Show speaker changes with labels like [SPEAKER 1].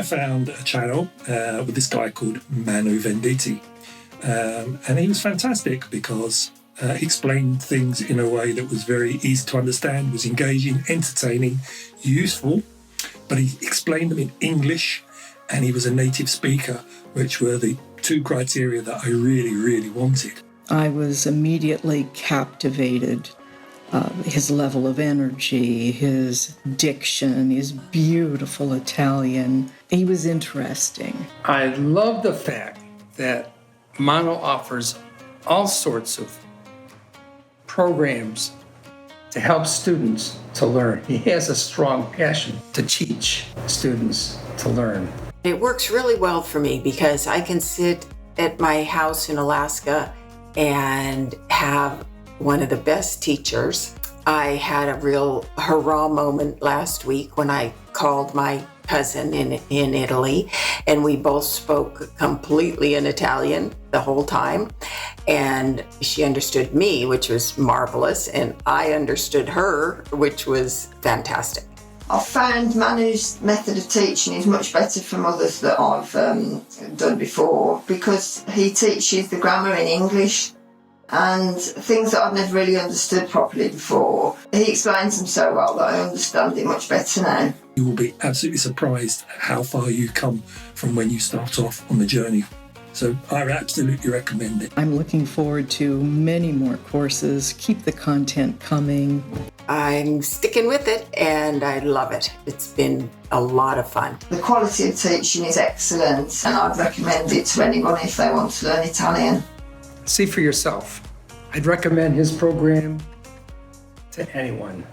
[SPEAKER 1] I found a channel with this guy called Manu Venditti. And he was fantastic because he explained things in a way that was very easy to understand, was engaging, entertaining, useful, but he explained them in English, and he was a native speaker, which were the two criteria that I really, really wanted.
[SPEAKER 2] I was immediately captivated. His level of energy, his diction, his beautiful Italian. He was interesting.
[SPEAKER 3] I love the fact that Manu offers all sorts of programs to help students to learn. He has a strong passion to teach students to learn.
[SPEAKER 4] It works really well for me because I can sit at my house in Alaska and have one of the best teachers. I had a real hurrah moment last week when I called my cousin in Italy, and we both spoke completely in Italian the whole time. And she understood me, which was marvelous, and I understood her, which was fantastic.
[SPEAKER 5] I've found Manu's method of teaching is much better from others that I've done before, because he teaches the grammar in English and things that I've never really understood properly before. He explains them so well that I understand it much better now.
[SPEAKER 1] You will be absolutely surprised at how far you've come from when you start off on the journey. So I absolutely recommend it.
[SPEAKER 2] I'm looking forward to many more courses. Keep the content coming.
[SPEAKER 4] I'm sticking with it, and I love it. It's been a lot of fun.
[SPEAKER 5] The quality of teaching is excellent, and I'd recommend it to anyone if they want to learn Italian.
[SPEAKER 3] See for yourself. I'd recommend his program to anyone.